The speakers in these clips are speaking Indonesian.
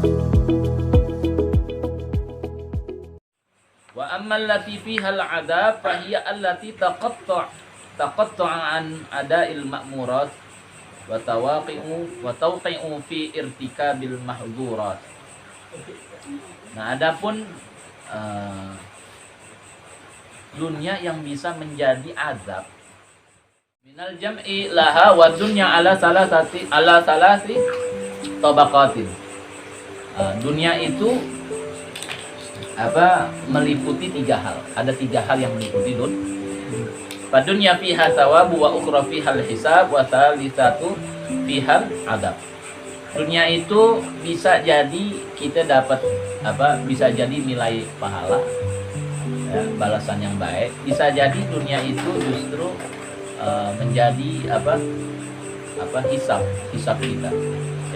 Wa ammal lati fiha al-'adab fa hiya allati taqatta'a an ada'il ma'murat wa tawqi'u fi irtikabil mahdhurat. Nah, adapun dunia yang bisa menjadi azab minal jam'i laha wa dunya ala salasi tabaqatin. Dunia itu meliputi 3 hal. Ada 3 hal yang meliputi dunya fiha thawabu wa ukhra fiha al-hisab wa thalithatu fiha adab. Dunia itu bisa jadi kita dapat bisa jadi nilai pahala, ya, balasan yang baik. Bisa jadi dunia itu justru menjadi hisab kita,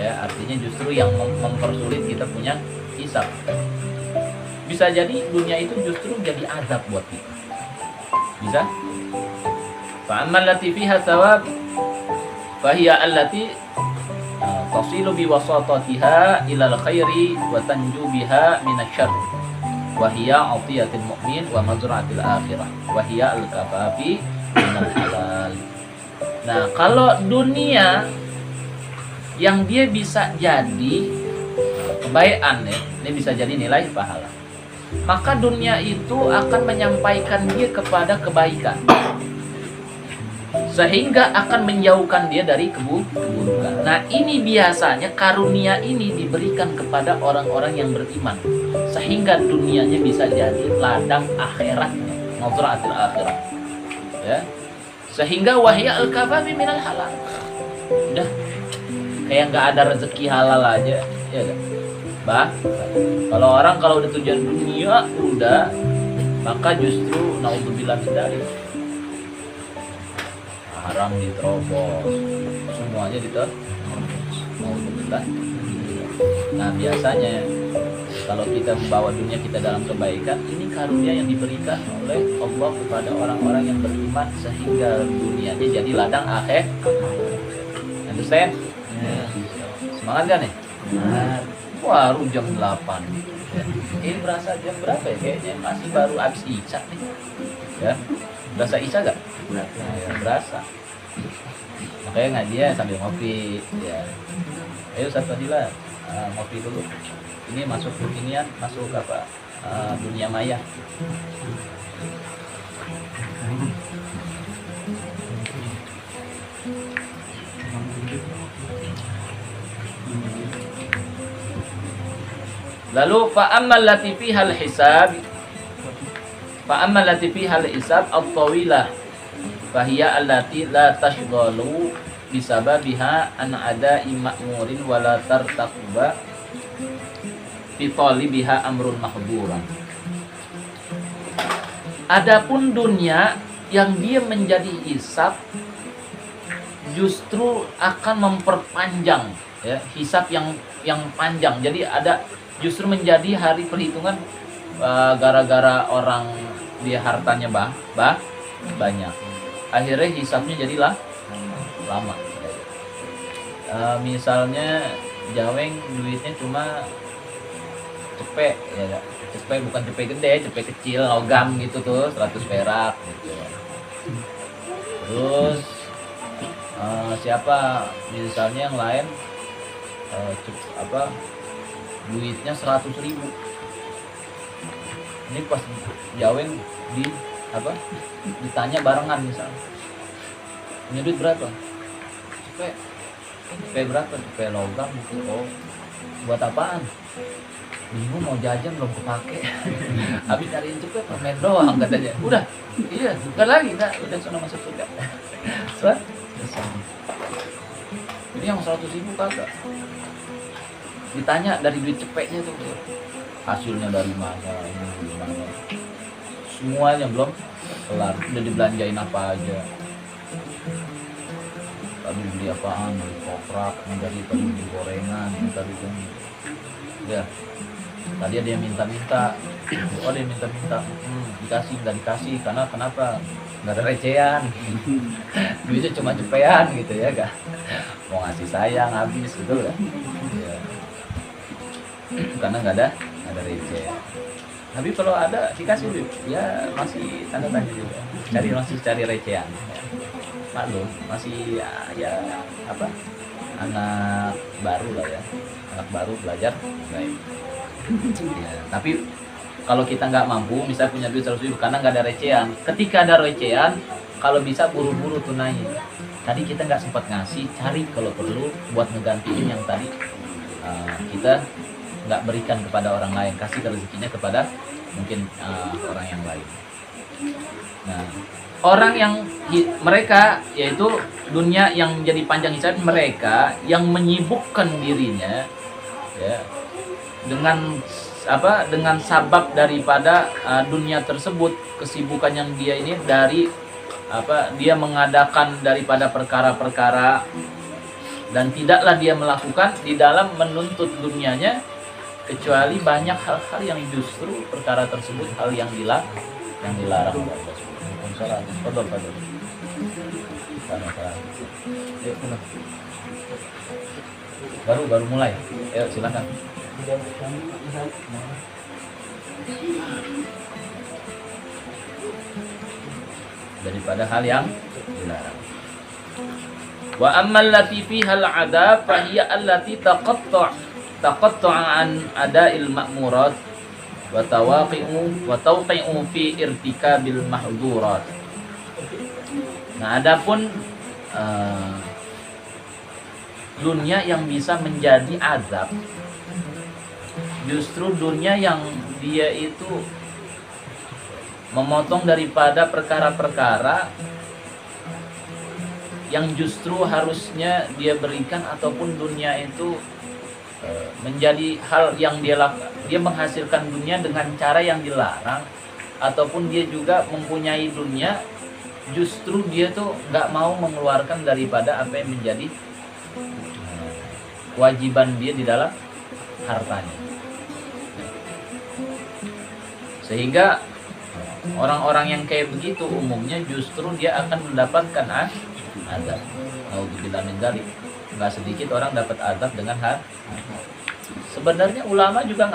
ya, artinya justru yang mempersulit kita punya hisab. Bisa jadi dunia itu justru jadi azab buat kita. Bisa. Fa ammal lati fiha thawab fa hiya allati tasilu bi wasatatiha ila al-khairi wa tanju biha min asy-syarr wa hiya 'atiyatul mu'min wa mazra'atul akhirah wa hiya al-kafafi minal halal. Nah, kalau dunia yang dia bisa jadi kebaikan, ya, ini bisa jadi nilai pahala, maka dunia itu akan menyampaikan dia kepada kebaikan, sehingga akan menjauhkan dia dari keburukan. Nah, ini biasanya karunia ini diberikan kepada orang-orang yang beriman, sehingga dunianya bisa jadi ladang akhiratnya, mazra'atul akhirah, ya, sehingga wahya al-kafafi minal halal. Udah kayak nggak ada rezeki halal aja, ya udah. Kalau orang kalau udah tujuan dunia udah, maka justru naudzubillah min dzalik, haram diterobos, semuanya diterobos, naudzubillah. Nah, biasanya kalau kita membawa dunia kita dalam kebaikan, ini karunia yang diberikan oleh Allah kepada orang-orang yang beriman, sehingga dunianya jadi ladang akhir. Understand? Ya. Semangat kan nih? Baru jam 8. Ini berasa jam berapa ya? Kayaknya masih baru habis isya nih. Ya. Berasa isya gak? Nah, ya, berasa. Makanya ngajinya sambil ngopi, ya. Ayo Ustaz Fadilah, ngopi dulu. Ini masuk beginian, masuk dunia maya. Lalu fa'ammal lati fiha al-hisab at-tawilah fahiya allati la tashghalu bisababiha an ada'i ma'murin wa la tartaquba fi talibiha amrun mahdhuran. Adapun dunia yang dia menjadi hisab justru akan memperpanjang, ya, hisab yang panjang. Jadi ada justru menjadi hari perhitungan, gara-gara orang dia hartanya banyak, akhirnya hisabnya jadilah lama. Misalnya Jaweng duitnya cuma cepet, ya, cepet bukan cepet gede, cepet kecil logam gitu tuh, 100 perak gitu. Terus siapa misalnya yang lain duitnya 100.000. Ini pas Jaweng ditanya barengan, misalnya punya duit berapa, cepet berapa, cepet logam gitu. Oh, buat apaan? Bingung, mau jajan belum kepake. Habis cariin cepet permen doang katanya. Udah, iya, bukan lagi, udah sana masuk surga. Ini yang 100.000 kagak. Ditanya dari duit cepetnya tuh, hasilnya dari mana, semuanya belum kelar, udah dibelanjain apa aja. Tadi beli apaan, beli koprak, tadi beli gorengan, tadi ya. Tadi ada yang minta-minta, dikasih nggak dikasih, karena kenapa? Nggak ada recehan, duitnya cuma cepean gitu ya, gak mau ngasih sayang habis gitu ya. karena nggak ada receh. Tapi kalau ada dikasih duit, ya masih tanda tanya juga. Masih cari recehan. Ya. Maklum, masih ya apa? Anak baru lah ya, anak baru belajar. Baik. Ya, tapi kalau kita nggak mampu, misalnya punya duit 100.000 karena nggak ada recehan. Ketika ada recehan, kalau bisa buru-buru tunaiin. Tadi kita nggak sempat ngasih, cari kalau perlu buat ngegantiin yang tadi kita nggak berikan kepada orang lain, kasih rezekinya kepada mungkin orang yang lain. Nah, orang yang mereka yaitu dunia yang jadi panjang hisab, mereka yang menyibukkan dirinya ya dengan dengan sabab daripada dunia tersebut, kesibukan yang dia ini dari dia mengadakan daripada perkara-perkara dan tidaklah dia melakukan di dalam menuntut dunianya kecuali banyak hal-hal yang justru perkara tersebut hal yang dilarang oleh Allah Subhanahu wa taala. Baru mulai. Ayo silakan. Daripada hal yang dilarang. Wa ammal lati fiha al-'adab fa hiya allati taqatta'a an ada'il ma'murat wa tawqi'u fi irtikabil mahdhurat. Nah, adapun dunia yang bisa menjadi azab, justru dunia yang dia itu memotong daripada perkara-perkara yang justru harusnya dia berikan, ataupun dunia itu menjadi hal yang dia menghasilkan dunia dengan cara yang dilarang, ataupun dia juga mempunyai dunia justru dia tuh nggak mau mengeluarkan daripada apa yang menjadi kewajiban dia di dalam hartanya, sehingga orang-orang yang kayak begitu umumnya justru dia akan mendapatkan azab. Nauzubillah min dzalik. Nggak sedikit orang dapat azab dengan sebenarnya ulama juga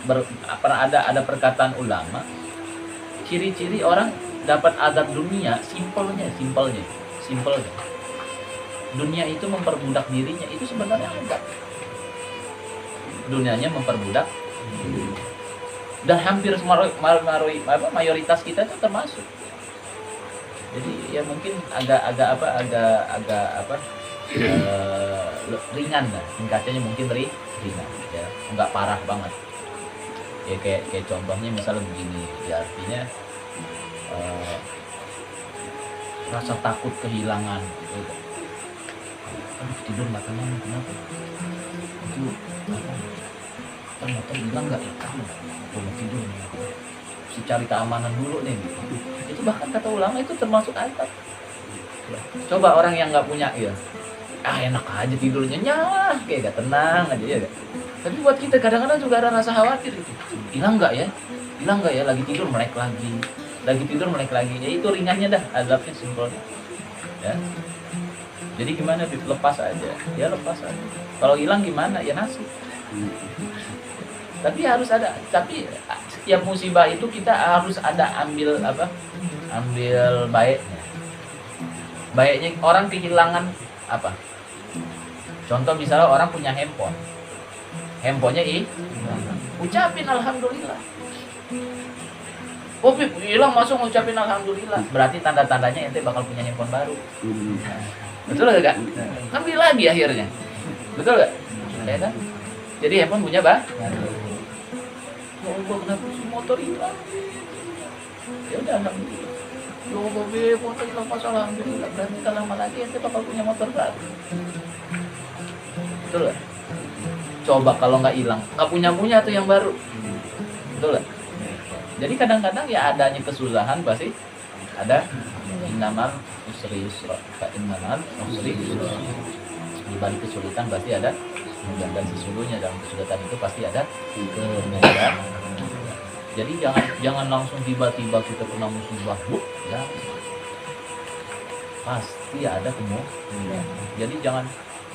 pernah ada perkataan ulama, ciri-ciri orang dapat azab dunia simpelnya dunia itu memperbudak dirinya, itu sebenarnya enggak. Dunianya memperbudak dan hampir mayoritas kita itu termasuk. Jadi ya mungkin agak ringan lah, tingkatnya mungkin ringan ya, enggak parah banget. Ya kayak contohnya misalnya begini, ya artinya rasa takut kehilangan gitu. Aduh, tidur nggak tenang, kenapa? Itu motor hilang nggak? Mau tidur, si cari keamanan dulu nih. Itu bahkan kata ulama itu termasuk azab. Coba orang yang nggak punya ya, enak aja tidurnya, kayak gak tenang aja ya. Tapi buat kita kadang-kadang juga ada rasa khawatir itu. Hilang nggak ya? Lagi tidur melek lagi. Ya itu ringannya dah, azabnya simpelnya. Ya. Jadi gimana? Lepas aja. Kalau hilang gimana? Ya nasib. Tapi harus ada. Tapi setiap musibah itu kita harus ada ambil baiknya. Baiknya orang kehilangan apa? Contoh misalnya orang punya handphonenya ucapin alhamdulillah. Oh, hilang masuk ngucapin alhamdulillah. Berarti tanda-tandanya ente bakal punya handphone baru. Betul gak? Ambil lagi akhirnya. Betul gak? Ya kan? Jadi handphone punya ya Allah, kenapa si motor hilang? Ya udah alhamdulillah. Ya Allah, motor hilang pas alhamdulillah. Berarti kalau lama lagi ente bakal punya motor baru. Betul gak? Coba kalau nggak hilang, nggak punya tuh yang baru. Betul gak? Jadi kadang-kadang ya adanya kesusahan pasti ada innamal usri yusra. Innamal usri yusra. Di balik kesulitan pasti ada kemudahan, dan sesungguhnya dalam kesulitan itu pasti ada kemudahan. Jadi jangan langsung tiba-tiba kita kena musibah, ya pasti ada kemudahan. Jadi jangan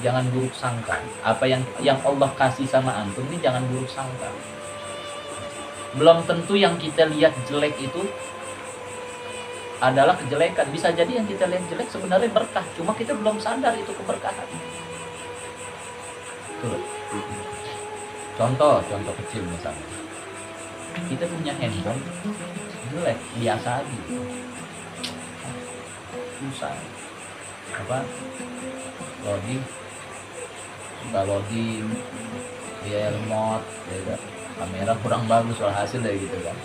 jangan buruk sangka. Apa yang Allah kasih sama antum ini jangan buruk sangka. Belum tentu yang kita lihat jelek itu adalah kejelekan. Bisa jadi yang kita lihat jelek sebenarnya berkah, cuma kita belum sadar itu keberkahan. Tuh. Contoh kecil misalnya. Kita punya handphone jelek, biasa aja. Susah. Apa? Loading, dia remote, ya, kamera kurang bagus soal hasil dari gitu kan.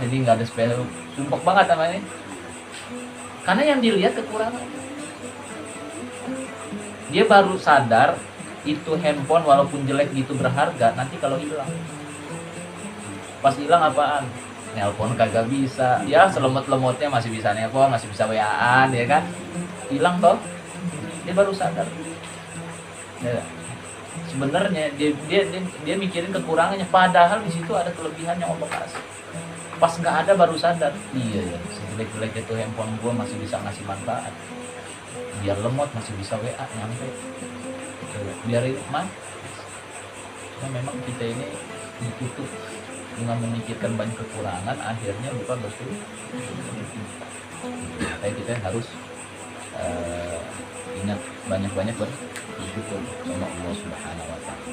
Ini nggak ada spare, sumpek banget namanya. Karena yang dilihat kekurangan. Dia baru sadar itu handphone walaupun jelek gitu berharga, nanti kalau hilang. Pas hilang apaan? Nelpon kagak bisa. Ya selemot-lemotnya masih bisa nelpon, masih bisa WA-an ya kan. Hilang toh. Dia baru sadar. Ya. Sebenarnya dia mikirin kekurangannya, padahal di situ ada kelebihan yang Allah kasih. Pas nggak ada baru sadar, iya ya, sejelek-jelek itu handphone gua masih bisa ngasih manfaat. Biar lemot masih bisa WA nyampe. Biar itu mah. Nah, memang kita ini ditutup dengan memikirkan banyak kekurangan, akhirnya bukan betul. Tapi kita harus ingat banyak-banyak bersyukur sama Allah Subhanahu wa Ta'ala.